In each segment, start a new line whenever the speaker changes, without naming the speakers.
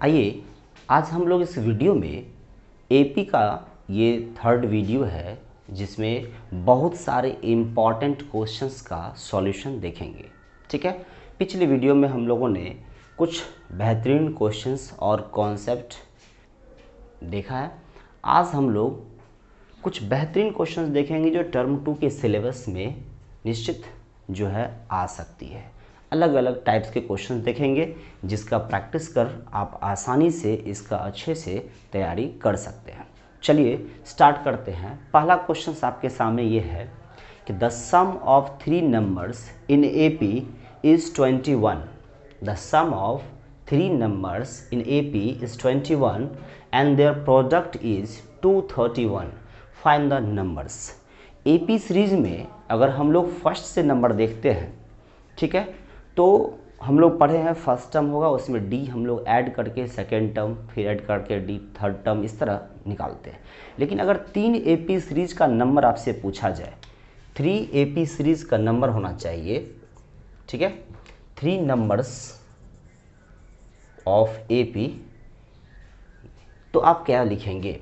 आइए आज हम लोग इस वीडियो में एपी का ये थर्ड वीडियो है जिसमें बहुत सारे इम्पॉर्टेंट क्वेश्चंस का सॉल्यूशन देखेंगे। ठीक है, पिछले वीडियो में हम लोगों ने कुछ बेहतरीन क्वेश्चंस और कॉन्सेप्ट देखा है। आज हम लोग कुछ बेहतरीन क्वेश्चंस देखेंगे जो टर्म 2 के सिलेबस में निश्चित जो है आ सकती है। अलग अलग टाइप्स के क्वेश्चंस देखेंगे जिसका प्रैक्टिस कर आप आसानी से इसका अच्छे से तैयारी कर सकते हैं। चलिए स्टार्ट करते हैं। पहला क्वेश्चन आपके सामने ये है कि the sum of 3 numbers in AP is 21। The sum of 3 numbers in AP is 21 and their product is 231. Find the numbers. AP series में अगर हम लोग फर्स्ट से नंबर देखते हैं, ठीक है, तो हम लोग पढ़े हैं फर्स्ट टर्म होगा, उसमें डी हम लोग ऐड करके सेकेंड टर्म, फिर ऐड करके डी थर्ड टर्म, इस तरह निकालते हैं। लेकिन अगर 3 AP सीरीज का नंबर आपसे पूछा जाए, 3 AP सीरीज का नंबर होना चाहिए, ठीक है, 3 नंबर्स ऑफ एपी, तो आप क्या लिखेंगे?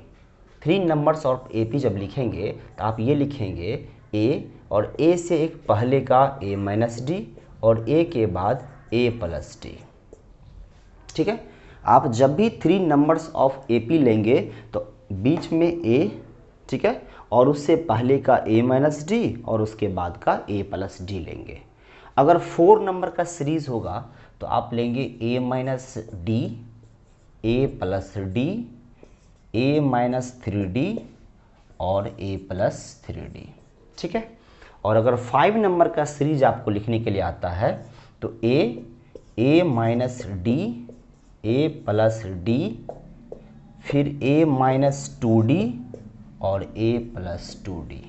3 नंबर्स ऑफ एपी जब लिखेंगे तो आप ये लिखेंगे ए, और ए से एक पहले का ए माइनस डी और ए के बाद ए प्लस डी। ठीक है, आप जब भी 3 नंबर्स ऑफ एपी लेंगे तो बीच में ए, ठीक है, और उससे पहले का ए माइनस डी और उसके बाद का ए प्लस डी लेंगे। अगर 4 नंबर का सीरीज होगा तो आप लेंगे ए माइनस डी, ए प्लस डी, ए माइनस 3D और ए प्लस 3D। ठीक है, और अगर 5 नंबर का सीरीज आपको लिखने के लिए आता है तो ए माइनस डी, ए प्लस डी, फिर ए माइनस 2D और ए प्लस 2D।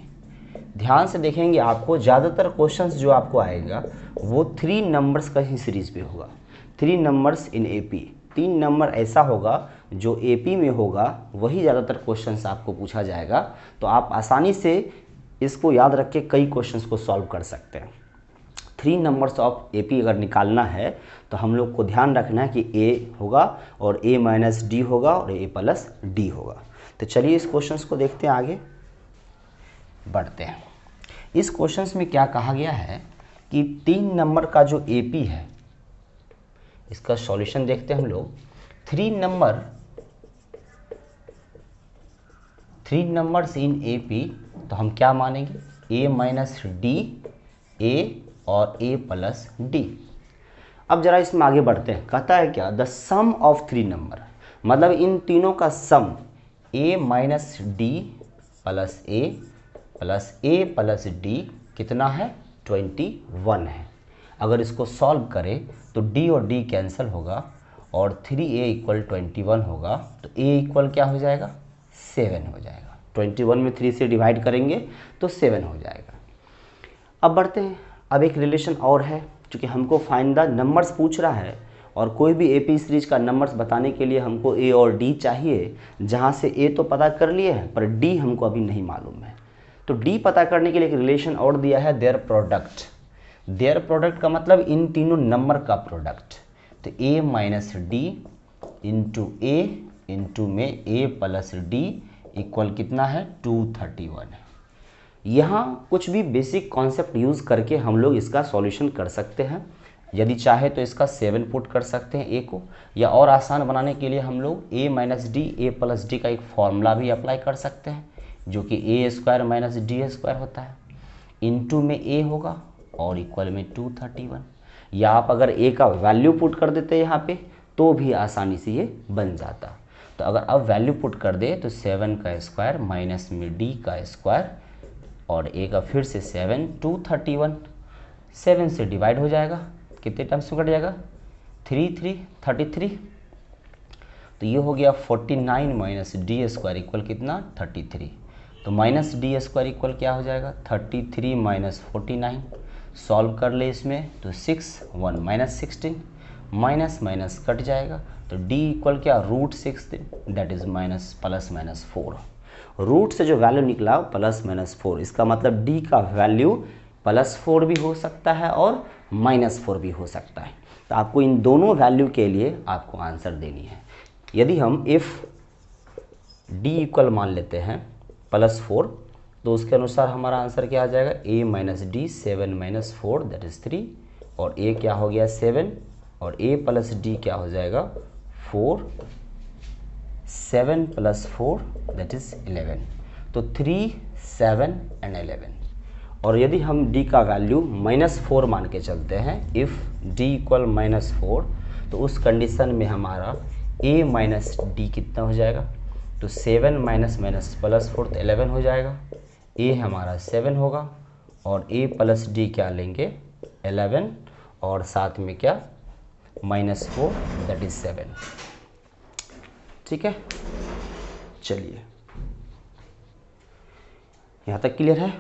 ध्यान से देखेंगे, आपको ज़्यादातर क्वेश्चंस जो आपको आएगा वो 3 नंबर्स का ही सीरीज पे होगा। 3 नंबर्स इन एपी, 3 नंबर ऐसा होगा जो एपी में होगा, वही ज़्यादातर क्वेश्चंस आपको पूछा जाएगा। तो आप आसानी से इसको याद रख के कई क्वेश्चंस को सॉल्व कर सकते हैं। 3 नंबर्स ऑफ एपी अगर निकालना है तो हम लोग को ध्यान रखना है कि ए होगा और ए माइनस डी होगा और ए प्लस डी होगा। तो चलिए इस क्वेश्चंस को देखते हैं, आगे बढ़ते हैं। इस क्वेश्चंस में क्या कहा गया है कि 3 नंबर का जो एपी है, इसका सॉल्यूशन देखते हैं हम लोग। 3 नंबर्स इन एपी, तो हम क्या मानेंगे? ए माइनस डी, ए और ए प्लस डी। अब जरा इसमें आगे बढ़ते हैं। कहता है क्या? द सम ऑफ 3 नंबर, मतलब इन तीनों का सम ए माइनस डी प्लस ए प्लस डी कितना है? 21 है। अगर इसको सॉल्व करें तो d और d कैंसिल होगा और 3a इक्वल 21 होगा, तो a इक्वल क्या हो जाएगा? 7 हो जाएगा। 21 में 3 से डिवाइड करेंगे तो 7 हो जाएगा। अब बढ़ते हैं। अब एक रिलेशन और है, क्योंकि हमको फाइंड द नंबर्स पूछ रहा है और कोई भी एपी सीरीज का नंबर्स बताने के लिए हमको a और d चाहिए, जहाँ से a तो पता कर लिए हैं पर d हमको अभी नहीं मालूम है। तो d पता करने के लिए एक रिलेशन और दिया है, देयर प्रोडक्ट। देयर प्रोडक्ट का मतलब इन तीनों नंबर का प्रोडक्ट। तो a minus D into A into में a प्लस डी इक्वल कितना है? 231 है। यहाँ कुछ भी बेसिक कॉन्सेप्ट यूज़ करके हम लोग इसका सॉल्यूशन कर सकते हैं। यदि चाहे तो इसका 7 पुट कर सकते हैं a को, या और आसान बनाने के लिए हम लोग a minus D, A plus D का एक फॉर्मूला भी अप्लाई कर सकते हैं, जो कि ए स्क्वायर माइनस डी स्क्वायर होता है। इंटू में a होगा और इक्वल में 231, या आप अगर a का वैल्यू पुट कर देते यहाँ पे तो भी आसानी से ये बन जाता। तो अगर अब वैल्यू पुट कर दे तो 7 का स्क्वायर माइनस में d का स्क्वायर और a का फिर से 7, 231, 7 से डिवाइड हो जाएगा, कितने टाइम्स में कट जाएगा? 33। तो ये हो गया 49 माइनस डी स्क्वायर इक्वल कितना? 33। तो माइनस डी स्क्वायर इक्वल क्या हो जाएगा? 33 माइनस 49। सॉल्व कर ले इसमें तो 6, 1 माइनस 16, माइनस माइनस कट जाएगा, तो d इक्वल क्या? √16, that is minus plus minus 4। Root से जो वैल्यू निकला प्लस माइनस 4, इसका मतलब d का वैल्यू +4 भी हो सकता है और -4 भी हो सकता है। तो आपको इन दोनों वैल्यू के लिए आपको आंसर देनी है। यदि हम इफ़ डी इक्वल मान लेते हैं +4, तो उसके अनुसार हमारा आंसर क्या आ जाएगा, a minus D 7 minus 4 that is 3, और a क्या हो गया 7, और a प्लस डी क्या हो जाएगा 4, 7 प्लस 4 दैट इज़ 11, तो 3, 7 एंड 11। और यदि हम d का वैल्यू -4 मान के चलते हैं, इफ़ d इक्वल -4, तो उस कंडीशन में हमारा a माइनस डी कितना हो जाएगा, तो 7 माइनस माइनस प्लस 4 तो 11 हो जाएगा, a हमारा 7 होगा, और a प्लस डी क्या लेंगे 11, और साथ में क्या -4 दैट इज़ 7। ठीक है, चलिए यहाँ तक क्लियर है।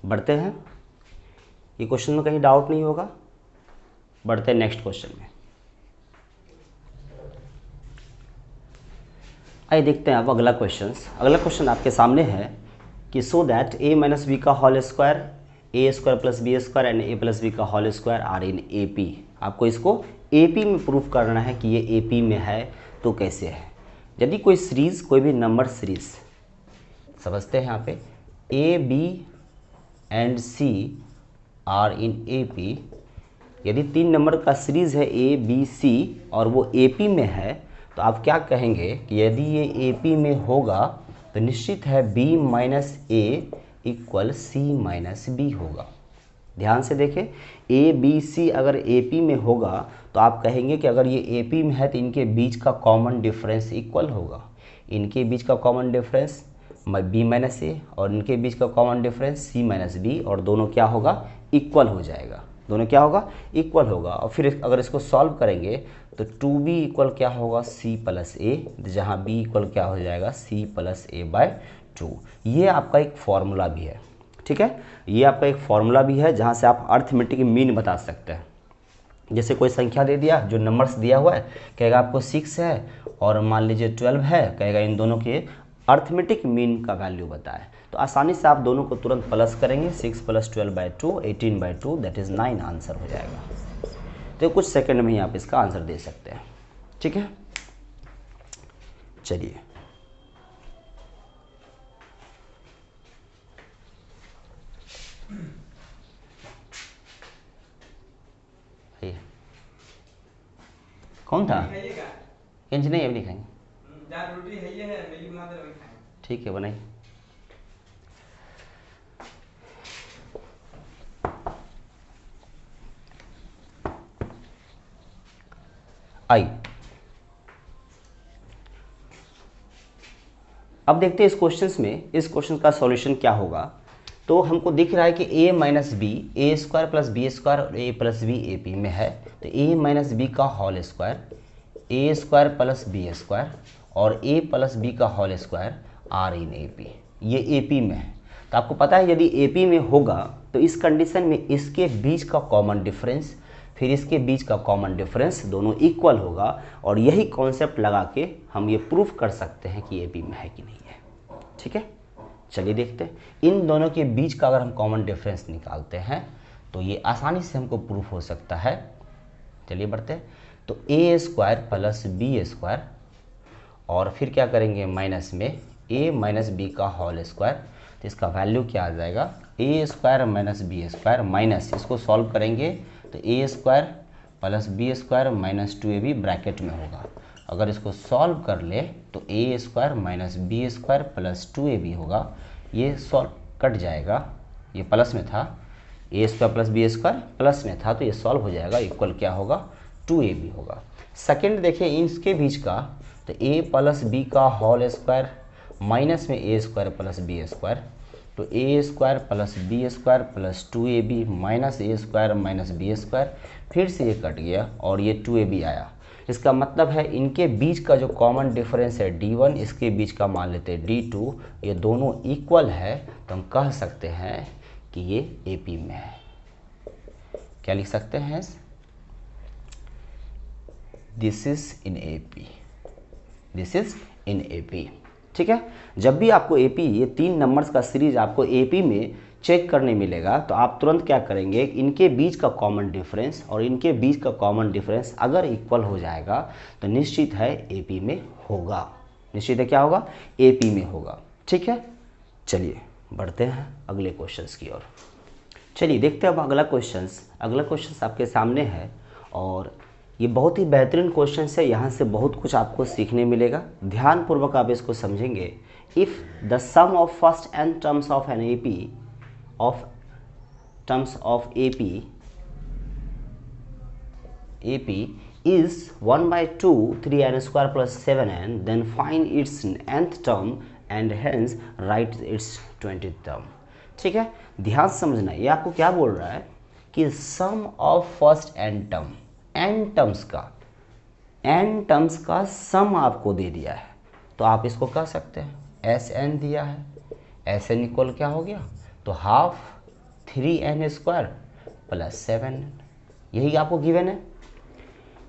बढ़ते हैं, ये क्वेश्चन में कहीं डाउट नहीं होगा। बढ़ते हैं नेक्स्ट क्वेश्चन में। आइए देखते हैं अब अगला क्वेश्चन। अगला क्वेश्चन आपके सामने है कि so that a minus B का whole square, A square plus B square and A plus B का whole square are in A P. आपको इसको ए पी में प्रूफ करना है कि ये ए पी में है। तो कैसे है, यदि कोई सीरीज़, कोई भी नंबर सीरीज़ समझते हैं यहाँ पे, a b and c are in A P, यदि 3 नंबर का सीरीज़ है ए बी सी और वो ए पी में है, तो आप क्या कहेंगे कि यदि ये ए पी में होगा तो निश्चित है b minus a equal C minus B होगा। ध्यान से देखें, ए बी सी अगर ए पी में होगा तो आप कहेंगे कि अगर ये ए पी में है तो इनके बीच का कॉमन डिफरेंस इक्वल होगा। इनके बीच का common difference b minus a और इनके बीच का common difference c minus b, और दोनों क्या होगा इक्वल हो जाएगा। दोनों क्या होगा इक्वल होगा। और फिर अगर इसको सॉल्व करेंगे तो 2b इक्वल क्या होगा c प्लस ए, जहाँ b इक्वल क्या हो जाएगा c प्लस ए बाय 2। ये आपका एक फॉर्मूला भी है। ठीक है, ये आपका एक फॉर्मूला भी है जहाँ से आप अर्थमेटिक मीन बता सकते हैं। जैसे कोई संख्या दे दिया, जो नंबर्स दिया हुआ है, कहेगा आपको 6 है और मान लीजिए 12 है, कहेगा इन दोनों के अर्थमेटिक मीन का वैल्यू बताए, तो आसानी से आप दोनों को तुरंत प्लस करेंगे। 6 plus 12 by 2 18 by 2 that is 9 answer हो जाएगा। तो कुछ सेकंड में ही आप इसका आंसर दे सकते हैं। ठीक है, चलिए कौन था किंच नहीं, अभी खाएंगे। रोटी है ये है, मैगी बना दे वही खाएंगे। ठीक है, बनाइए। आई अब देखते हैं इस क्वेश्चन में, इस क्वेश्चन का सॉल्यूशन क्या होगा। तो हमको दिख रहा है कि a minus b, a square plus B square और a plus b A P में है। तो a माइनस बी का होल स्क्वायर, ए स्क्वायर प्लस बी स्क्वायर और a प्लस बी का whole square are in A P, ये A P में है। तो आपको पता है यदि ए पी में होगा तो इस कंडीशन में इसके बीच का कॉमन डिफरेंस, फिर इसके बीच का कॉमन डिफरेंस दोनों इक्वल होगा, और यही कॉन्सेप्ट लगा के हम ये प्रूफ कर सकते हैं कि ए पी में है कि नहीं है। ठीक है, चलिए देखते हैं। इन दोनों के बीच का अगर हम कॉमन डिफरेंस निकालते हैं तो ये आसानी से हमको प्रूफ हो सकता है। चलिए बढ़ते हैं। तो A square plus B square और फिर क्या करेंगे माइनस में a माइनस बी का होल स्क्वायर, तो इसका वैल्यू क्या आ जाएगा A square minus B square minus, इसको सॉल्व करेंगे तो A square plus B square minus 2ab bracket में होगा। अगर इसको सॉल्व कर ले तो A square minus B square plus 2ab होगा। ये सॉल्व कट जाएगा, ये प्लस में था, A square plus B square plus में था, तो ये सॉल्व हो जाएगा, इक्वल क्या होगा 2ab होगा। सेकेंड देखिए इसके बीच का, तो a प्लस बी का होल स्क्वायर माइनस में A square plus B square, तो A square plus B square plus 2ab minus A square minus B square, फिर से ये कट गया और ये 2ab आया। इसका मतलब है इनके बीच का जो कॉमन डिफरेंस है d1, इसके बीच का मान लेते हैं d2, ये दोनों इक्वल है, तो हम कह सकते हैं कि ये AP में है। क्या लिख सकते हैं, this is in AP, this is in AP। ठीक है, जब भी आपको AP, ये 3 नंबर्स का सीरीज आपको AP में चेक करने मिलेगा तो आप तुरंत क्या करेंगे, इनके बीच का कॉमन डिफरेंस और इनके बीच का कॉमन डिफरेंस अगर इक्वल हो जाएगा तो निश्चित है एपी में होगा, निश्चित है क्या होगा, एपी में होगा। ठीक है, चलिए बढ़ते हैं अगले क्वेश्चंस की ओर। चलिए देखते हैं अब अगला क्वेश्चंस। अगला क्वेश्चंस आपके सामने है और ये बहुत ही बेहतरीन क्वेश्चन है, यहाँ से बहुत कुछ आपको सीखने मिलेगा। ध्यानपूर्वक आप इसको समझेंगे। If the sum of first n terms of an AP is 1/2 3n square plus 7n, then find its nth term and hence write its 20th term। ठीक है, ध्यान से समझना। ये आपको क्या बोल रहा है कि sum of first n term, n terms का सम आपको दे दिया है, तो आप इसको कह सकते हैं Sn दिया है, Sn इक्वल क्या हो गया, तो half 3n square plus 7n, यही आपको गिवन है।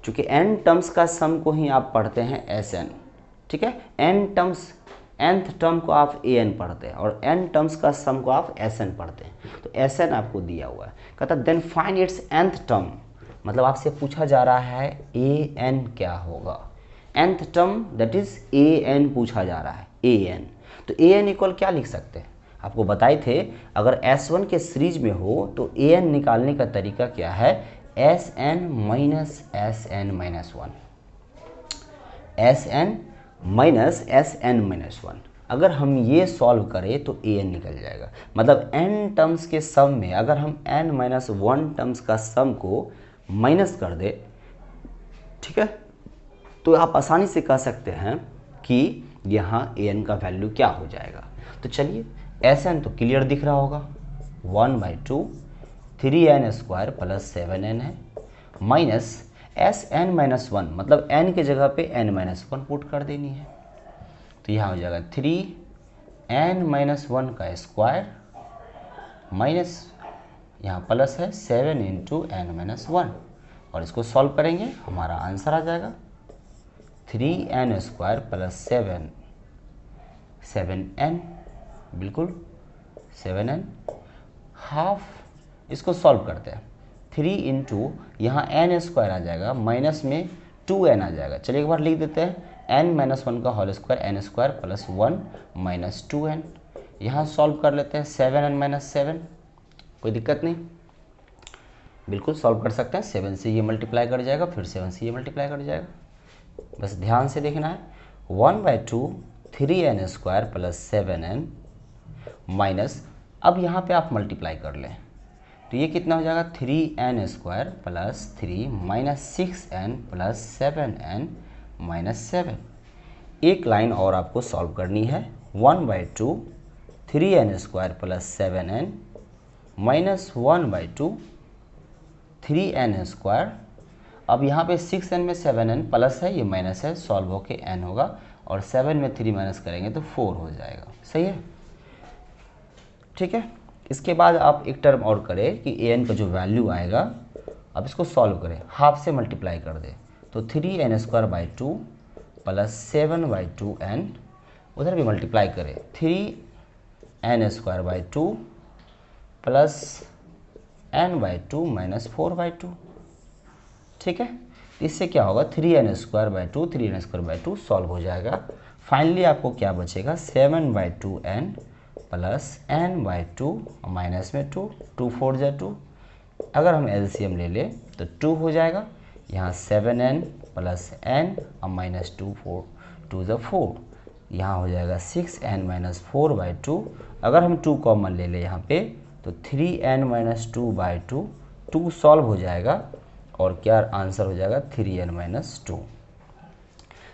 चूँकि n टर्म्स का सम को ही आप पढ़ते हैं Sn, ठीक है, nth टर्म को आप an पढ़ते हैं और n टर्म्स का सम को आप Sn पढ़ते हैं। तो Sn आपको दिया हुआ है, कहता then find its nth term, मतलब आपसे पूछा जा रहा है an क्या होगा, nth term that is an पूछा जा रहा है, an। तो an इक्वल क्या लिख सकते हैं, आपको बताए थे अगर S1 के सीरीज में हो तो an निकालने का तरीका क्या है, Sn minus Sn minus 1, Sn minus Sn minus 1। अगर हम ये सॉल्व करें तो an निकल जाएगा, मतलब n टर्म्स के सम में अगर हम n माइनस 1 टर्म्स का सम को माइनस कर दे, ठीक है, तो आप आसानी से कह सकते हैं कि यहाँ an का वैल्यू क्या हो जाएगा। तो चलिए Sn तो क्लियर दिख रहा होगा, 1/2 3n स्क्वायर प्लस 7n है, माइनस Sn माइनस 1, मतलब n के जगह पे n माइनस 1 पुट कर देनी है, तो यहाँ हो जाएगा 3n माइनस 1 का स्क्वायर माइनस यहाँ प्लस है 7 इंटू n माइनस 1, और इसको सॉल्व करेंगे हमारा आंसर आ जाएगा 3n स्क्वायर प्लस 7n, बिल्कुल 7n हाफ। इसको सॉल्व करते हैं, 3 इंटू यहाँ n स्क्वायर आ जाएगा, माइनस में 2n आ जाएगा। चलिए एक बार लिख देते हैं n माइनस 1 का whole square, n square plus 1 minus 2n। यहाँ सॉल्व कर लेते हैं 7n माइनस 7, कोई दिक्कत नहीं, बिल्कुल सॉल्व कर सकते हैं। 7 से ये मल्टीप्लाई कर जाएगा, फिर 7 से ये मल्टीप्लाई कर जाएगा, बस ध्यान से देखना है। 1/2 3n square plus 7n minus, अब यहाँ पे आप मल्टीप्लाई कर लें तो ये कितना हो जाएगा, 3n square plus 3 minus 6n plus 7n minus 7। एक लाइन और आपको सॉल्व करनी है, 1/2 3n square plus 7n minus 1/2 3n square. अब यहाँ पे 6n में 7n प्लस है, ये माइनस है, सॉल्व होके n होगा, और 7 में 3 माइनस करेंगे तो 4 हो जाएगा, सही है, ठीक है। इसके बाद आप एक टर्म और करें कि an का जो वैल्यू आएगा, अब इसको सॉल्व करें, हाफ से मल्टीप्लाई कर दे तो 3n square by 2 plus 7/2n, उधर भी मल्टीप्लाई करें 3n square by 2 plus n/2 minus 4/2, ठीक है। इससे क्या होगा, 3n square by 2 3n square by 2 solve हो जाएगा। फाइनली आपको क्या बचेगा, 7/2n प्लस n/2 माइनस में 2 2 4 जा 2, अगर हम एलसीएम ले ले तो 2 हो जाएगा, यहाँ 7n प्लस n और माइनस 2 4 2 जा 4, यहाँ हो जाएगा 6n माइनस 4/2, अगर हम 2 कॉमन ले ले यहाँ पे तो 3n माइनस 2/2, 2 सॉल्व हो जाएगा और क्या आंसर हो जाएगा 3n माइनस 2।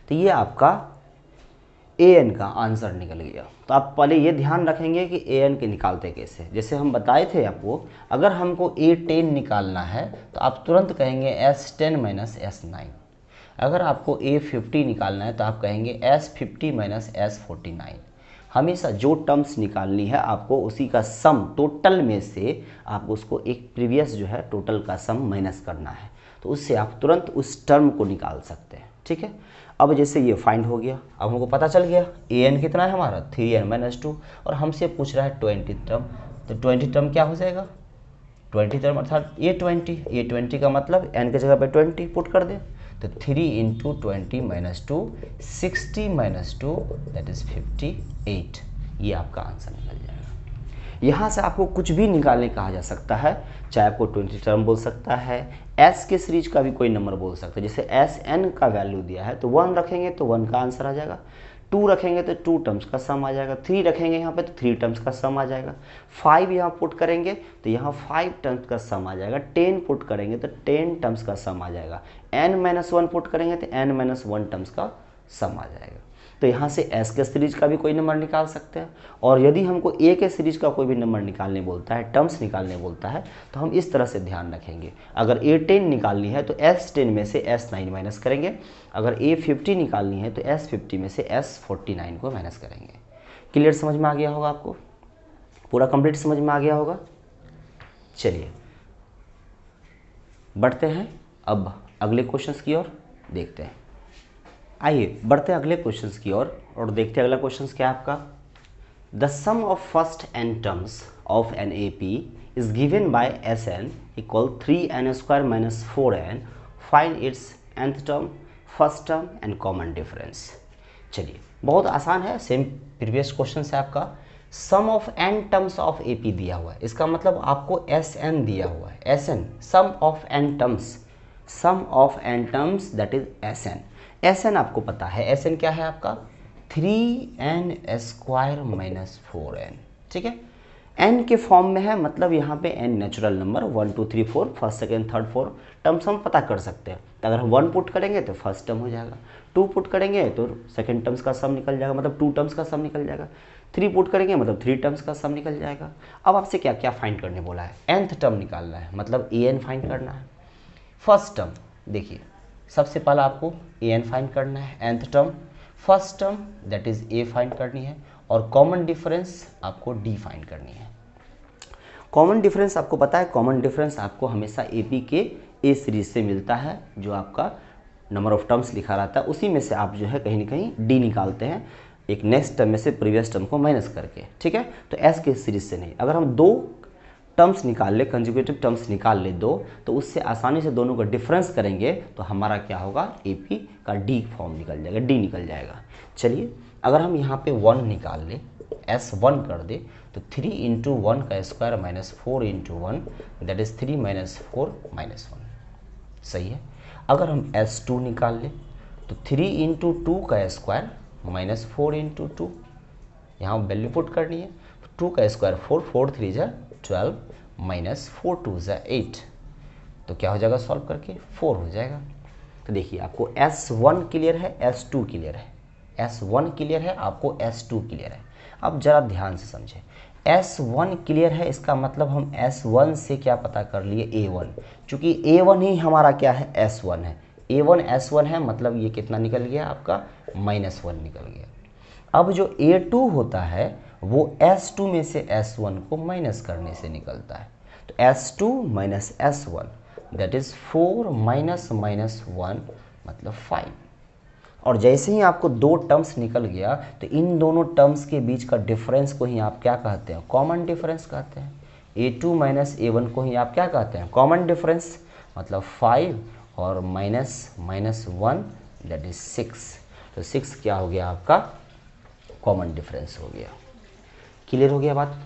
तो ये आपका an का आंसर निकल गया। तो आप पहले ये ध्यान रखेंगे कि an के निकालते कैसे, जैसे हम बताए थे आपको, अगर हमको a10 निकालना है तो आप तुरंत कहेंगे s10 माइनस s9, अगर आपको a50 निकालना है तो आप कहेंगे s50 माइनस s49। हमेशा जो टर्म्स निकालनी है आपको उसी का सम टोटल में से आप उसको एक प्रीवियस जो है टोटल का सम माइनस करना है, तो उससे आप तुरंत उस टर्म को निकाल सकते हैं, ठीक है। अब जैसे ये फाइंड हो गया, अब हमको पता चल गया an कितना है हमारा 3n माइनस 2, और हमसे पूछ रहा है 20th टर्म, तो 20 टर्म क्या हो जाएगा, 20 टर्म अर्थात A20 का मतलब n की जगह पे 20 पुट कर दे, तो 3 into 20 minus 2, 60 minus 2 that is 58, ये आपका आंसर निकल जाएगा। यहाँ से आपको कुछ भी निकालने कहा जा सकता है, चाहे आपको 20 टर्म बोल सकता है, s के सीरीज का भी कोई नंबर बोल सकता है। जैसे Sn का वैल्यू दिया है तो 1 रखेंगे तो 1 का आंसर आ जाएगा, 2 रखेंगे तो 2 टर्म्स का सम आ जाएगा, 3 रखेंगे यहाँ पे तो 3 टर्म्स का सम आ जाएगा, 5 यहाँ पुट करेंगे तो यहाँ 5 टर्म्स का सम आ जाएगा, 10 पुट करेंगे तो 10 टर्म्स का सम आ जाएगा, n-1 पुट करेंगे तो n-1 टर्म्स का सम आ जाएगा। तो यहाँ से s के सीरीज का भी कोई नंबर निकाल सकते हैं, और यदि हमको a के सीरीज का कोई भी नंबर निकालने बोलता है, टर्म्स निकालने बोलता है, तो हम इस तरह से ध्यान रखेंगे। अगर a10 निकालनी है तो s10 में से s9 माइनस करेंगे, अगर a50 निकालनी है तो s50 में से s49 को माइनस करेंगे। क्लियर समझ में आ गया होगा आपको, पूरा कंप्लीट समझ में आ गया होगा। चलिए बढ़ते हैं अब अगले क्वेश्चंस की ओर, देखते हैं। आइए बढ़ते हैं अगले क्वेश्चंस की ओर और देखते हैं अगला क्वेश्चंस क्या है आपका। The sum of first n terms of an AP is given by Sn equal 3n² minus 4n, find its nth term, first term and common difference. चलिए बहुत आसान है, सेम प्रीवियस क्वेश्चन से आपका sum of n terms of AP दिया हुआ है, इसका मतलब आपको Sn दिया हुआ है, Sn sum of n terms, sum of n terms that is Sn। Sn आपको पता है, Sn क्या है आपका 3n² माइनस 4n, ठीक है, n के फॉर्म में है, मतलब यहाँ पे n natural number 1 2 3 4 first second third fourth terms हम पता कर सकते हैं। तो अगर हम 1 पुट करेंगे तो फर्स्ट टर्म हो जाएगा, 2 पुट करेंगे तो सेकेंड टर्म्स का सम निकल जाएगा, मतलब 2 टर्म्स का सम निकल जाएगा, 3 पुट करेंगे मतलब 3 टर्म्स का सम निकल जाएगा। अब आपसे क्या क्या फाइंड करने बोला है, nth टर्म निकालना है, मतलब an फाइंड करना है। फर्स्ट टर्म देखिए, सबसे पहला आपको an फाइंड करना है, nth term, first term that is a find करनी है, और कॉमन डिफरेंस आपको d फाइंड करनी है। कॉमन डिफरेंस आपको पता है, कॉमन डिफरेंस आपको हमेशा AP के A सीरीज से मिलता है, जो आपका नंबर ऑफ टर्म्स लिखा रहता है, उसी में से आप जो है कहीं ना कहीं D निकालते हैं, एक नेक्स्ट टर्म में से प्रीवियस टर्म को माइनस करके, ठीक है। तो S के सीरीज से नहीं, अगर हम 2 टर्म्स निकाल ले, कंजुगेटिव टर्म्स निकाल ले 2, तो उससे आसानी से दोनों का डिफरेंस करेंगे तो हमारा क्या होगा, AP का D फॉर्म निकल जाएगा, D निकल जाएगा। चलिए अगर हम यहाँ पे 1 निकाल ले, S1 कर दे, तो 3 इंटू 1 का square minus 4 into 1 that is 3 minus 4 minus 1, सही है। अगर हम S2 निकाल ले तो 3 इंटू 2 का स्क्वायर माइनस 4 इंटू 2, यहाँ वैल्यू पुट करनी है, 2 का स्क्वायर 4, 4 3 जा 12 माइनस 4 2 जा 8, तो क्या हो जाएगा सॉल्व करके 4 हो जाएगा। तो देखिए आपको S1 क्लियर है, S2 क्लियर है, S1 क्लियर है, आपको S2 क्लियर है। अब जरा ध्यान से समझें, S1 क्लियर है, इसका मतलब हम S1 से क्या पता कर लिए, A1, चूँकि A1 ही हमारा क्या है, S1 है, A1 S1 है, मतलब ये कितना निकल गया आपका -1 निकल गया। अब जो A2 होता है वो S2 में से S1 को माइनस करने से निकलता है, तो S2 minus S1 that is 4 minus minus 1 मतलब 5। और जैसे ही आपको 2 टर्म्स निकल गया तो इन दोनों टर्म्स के बीच का डिफरेंस को ही आप क्या कहते हैं, कॉमन डिफरेंस कहते हैं। A2 माइनस A1 को ही आप क्या कहते हैं, कॉमन डिफरेंस, मतलब 5 और माइनस माइनस 1 दैट इज 6, तो 6 क्या हो गया आपका कॉमन डिफरेंस हो गया। क्लियर हो गया बात।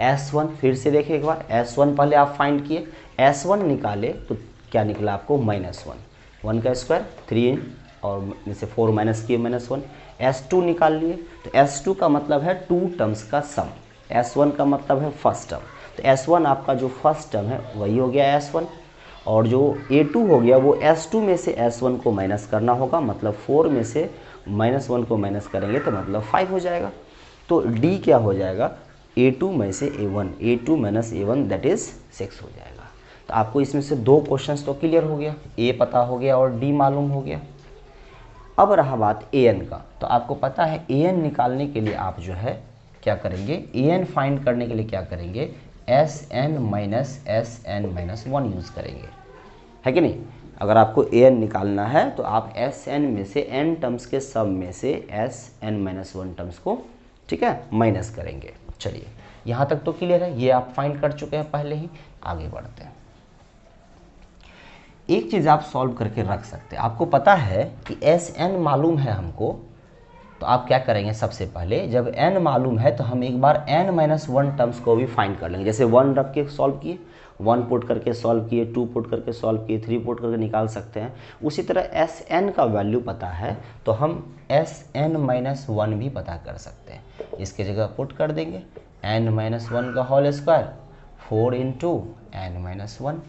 S1 फिर से देखिए एक बार, S1 पहले आप फाइंड किए, S1 निकाले तो क्या निकला आपको -1, 1 का स्क्वायर 3 और में से 4 माइनस किए -1। S2 निकाल लिए तो S2 का मतलब है 2 टर्म्स का सम, S1 का मतलब है फर्स्ट टर्म, तो S1 आपका जो फर्स्ट टर्म है वही हो गया S1, और जो A2 हो गया वो S2 में से S1 को माइनस करना होगा, मतलब 4 में से -1 को माइनस करेंगे तो मतलब 5 हो जाएगा। तो D क्या हो जाएगा, A2 में से A1, A2 minus A1 that is 6 हो जाएगा। तो आपको इसमें से 2 क्वेश्चंस तो क्लियर हो गया, A पता हो गया और D मालूम हो गया। अब रहा बात AN का, तो आपको पता है AN निकालने के लिए आप जो है क्या करेंगे, AN फाइंड करने के लिए क्या करेंगे, Sn माइनस Sn-1 यूज़ करेंगे, है कि नहीं। अगर आपको AN निकालना है तो आप Sn में से n टर्म्स के सम में से Sn-1 टर्म्स को, ठीक है, माइनस करेंगे। चलिए यहाँ तक तो क्लियर है, ये आप फाइंड कर चुके हैं पहले ही। आगे बढ़ते हैं। एक चीज़ आप सॉल्व करके रख सकते हैं। आपको पता है कि एस एन मालूम है हमको, तो आप क्या करेंगे, सबसे पहले जब n मालूम है तो हम एक बार n-1 टर्म्स को भी फाइंड कर लेंगे। जैसे 1 रख के सॉल्व किए, 1 पुट करके सॉल्व किए, 2 पुट करके सॉल्व किए, 3 पुट करके निकाल सकते हैं। उसी तरह Sn का वैल्यू पता है तो हम Sn-1 भी पता कर सकते हैं। इसके जगह पुट कर देंगे n-1 का whole square 4 into n-1,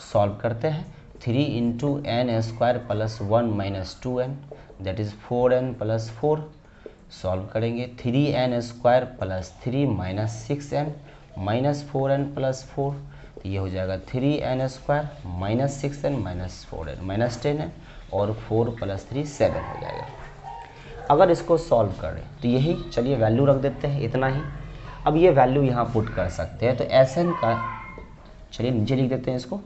solve करते हैं 3 into n square plus 1 minus 2n that is 4n plus 4, solve करेंगे 3n square plus 3 minus 6n minus 4n plus 4, तो ये हो जाएगा 3n square minus 6n minus 4n minus 10n और 4 plus 3 7 हो जाएगा। अगर इसको सॉल्व करें तो यही, चलिए वैल्यू रख देते हैं इतना ही। अब ये वैल्यू यहाँ पुट कर सकते हैं, तो Sn का, चलिए नीचे लिख देते हैं इसको।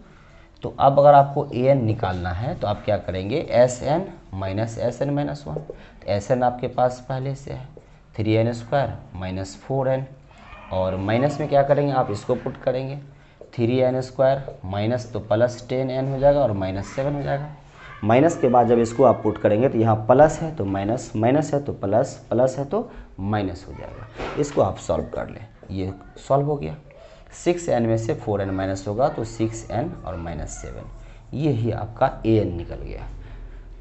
तो अब अगर आपको an निकालना है तो आप क्या करेंगे, Sn माइनस Sn-1, तो Sn आपके पास पहले से है 3n स्क्वायर माइनस 4n, और माइनस में क्या करेंगे आप इसको पुट करेंगे 3n स्क्वायर माइनस तो प्लस 10n हो जाएगा और माइनस 7 हो जाएगा। माइनस के बाद जब इसको आप पुट करेंगे तो यहाँ प्लस है तो माइनस, माइनस है तो प्लस, प्लस है तो माइनस हो जाएगा। इसको आप सॉल्व कर लें, ये सॉल्व हो गया। 6n में से 4n माइनस होगा तो 6n और माइनस 7, ये ही आपका an निकल गया।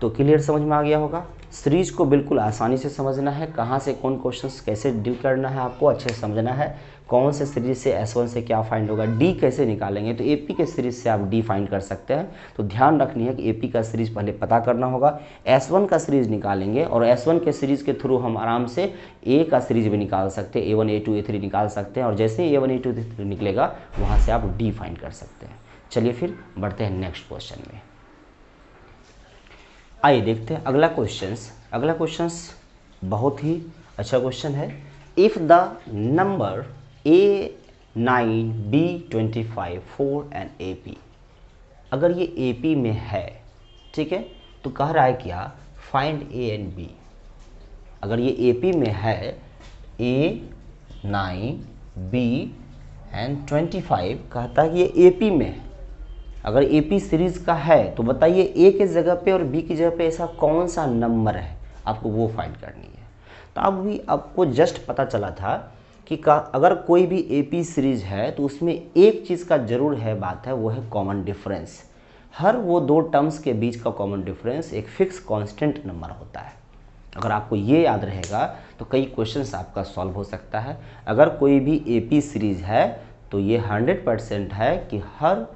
तो क्लियर समझ में आ गया होगा। सीरीज को बिल्कुल आसानी से समझना है, कहाँ से कौन क्वेश्चंस कैसे डील करना है आपको अच्छे से समझना है। कौन से सीरीज से S1 से क्या फाइंड होगा, डी कैसे निकालेंगे, तो AP के सीरीज से आप डी फाइंड कर सकते हैं। तो ध्यान रखनी है कि AP का सीरीज पहले पता करना होगा, S1 का सीरीज निकालेंगे और S1 के सीरीज के थ्रू हम आराम से A का सीरीज भी निकाल सकते हैं, A1 A2 A3 निकाल सकते हैं, और जैसे ही A1 A2 A3 निकलेगा वहाँ से आप डी फाइंड कर सकते हैं। चलिए फिर बढ़ते हैं नेक्स्ट क्वेश्चन में। आइए देखते हैं अगला क्वेश्चंस। अगला क्वेश्चंस बहुत ही अच्छा क्वेश्चन है। If the number A9 B25 4 and AP, अगर ये AP में है, ठीक है, तो कह रहा है क्या, फाइंड A एंड B। अगर ये AP में है, A9 B एंड 25 कहता है कि ये AP में है। अगर AP सीरीज का है तो बताइए A के जगह पे और B की जगह पे ऐसा कौन सा नंबर है, आपको वो फाइंड करनी है। तो अब भी आपको जस्ट पता चला था कि अगर कोई भी AP सीरीज है तो उसमें एक चीज़ का ज़रूर है, बात है, वो है कॉमन डिफरेंस। हर वो दो टर्म्स के बीच का कॉमन डिफरेंस एक फिक्स कांस्टेंट नंबर होता है। अगर आपको ये याद रहेगा तो कई क्वेश्चंस आपका सॉल्व हो सकता है। अगर कोई भी AP सीरीज है तो ये 100% है कि हर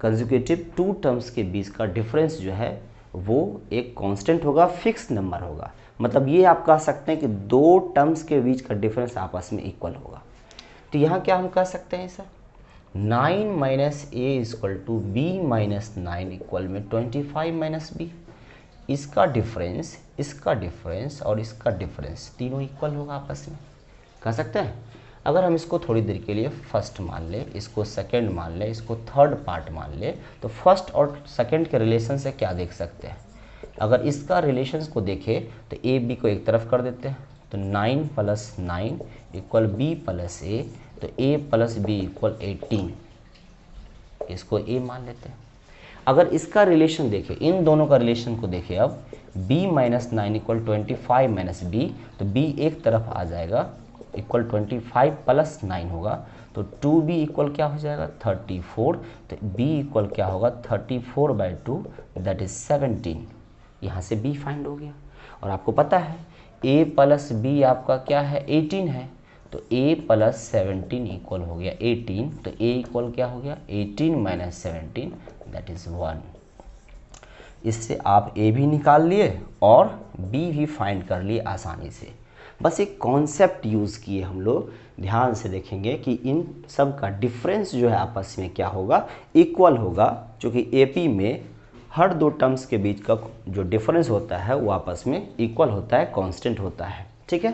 कंसेक्यूटिव 2 टर्म्स के बीच का डिफरेंस जो है वो एक कांस्टेंट होगा, फिक्स नंबर होगा। मतलब ये आप कह सकते हैं कि 2 टर्म्स के बीच का डिफरेंस आपस में इक्वल होगा। तो यहाँ क्या हम कह सकते हैं sir, 9 minus a equal to b minus 9 equal में 25 माइनस बी। इसका डिफरेंस, इसका डिफरेंस और इसका डिफरेंस तीनों इक्वल होगा आपस में, कह सकते हैं। अगर हम इसको थोड़ी देर के लिए फर्स्ट मान ले, इसको सेकंड मान ले, इसको थर्ड पार्ट मान ले, तो फर्स्ट और सेकंड के रिलेशन से क्या देख सकते हैं। अगर इसका रिलेशंस को देखें तो ए बी को एक तरफ कर देते हैं, तो 9 प्लस 9 इक्वल बी प्लस ए, तो ए प्लस बी इक्वल 18, इसको ए मान लेते हैं। अगर इसका रिलेशन देखें, इन दोनों का रिलेशन को देखें, अब b minus 9 equal 25 minus b, तो b एक तरफ आ जाएगा इक्वल 25 प्लस 9 होगा, तो 2b इक्वल क्या हो जाएगा 34, तो b इक्वल क्या होगा 34/2 दैट इज 17। यहाँ से b फाइंड हो गया। और आपको पता है a प्लस b आपका क्या है 18 है, तो a प्लस 17 इक्वल हो गया 18, तो a इक्वल क्या हो गया 18 माइनस 17 दैट इज 1। इससे आप a भी निकाल लिए और b भी फाइंड कर लिए आसानी से। बस एक कॉन्सेप्ट यूज़ किए हम लोग, ध्यान से देखेंगे कि इन सब का डिफरेंस जो है आपस में क्या होगा, इक्वल होगा, क्योंकि AP में हर दो टर्म्स के बीच का जो डिफरेंस होता है वो आपस में इक्वल होता है, कांस्टेंट होता है। ठीक है,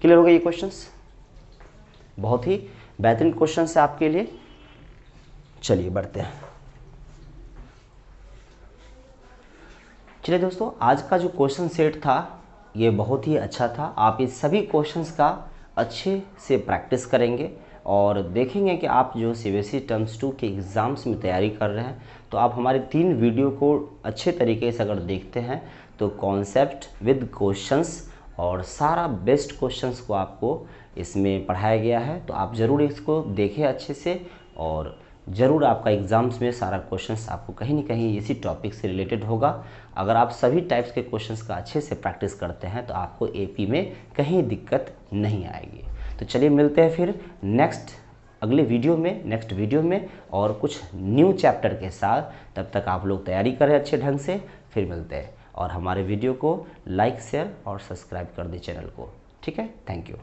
क्लियर हो गया ये क्वेश्चंस, बहुत ही बेहतरीन क्वेश्चन है आपके लिए। चलिए बढ़ते हैं। चलिए दोस्तों, आज का जो क्वेश्चन सेट था ये बहुत ही अच्छा था। आप इस सभी क्वेश्चंस का अच्छे से प्रैक्टिस करेंगे और देखेंगे कि आप जो सीबीएसई टर्म्स 2 के एग्ज़ाम्स में तैयारी कर रहे हैं तो आप हमारे 3 वीडियो को अच्छे तरीके से अगर देखते हैं तो कॉन्सेप्ट विद क्वेश्चंस और सारा बेस्ट क्वेश्चंस को आपको इसमें पढ़ाया गया है। तो आप ज़रूर इसको देखें अच्छे से और ज़रूर आपका एग्ज़ाम्स में सारा क्वेश्चंस आपको कहीं ना कहीं इसी टॉपिक से रिलेटेड होगा। अगर आप सभी टाइप्स के क्वेश्चंस का अच्छे से प्रैक्टिस करते हैं तो आपको एपी में कहीं दिक्कत नहीं आएगी। तो चलिए मिलते हैं फिर नेक्स्ट वीडियो में और कुछ न्यू चैप्टर के साथ। तब तक आप लोग तैयारी करें अच्छे ढंग से, फिर मिलते हैं और हमारे वीडियो को लाइक शेयर और सब्सक्राइब कर दें चैनल को। ठीक है, थैंक यू।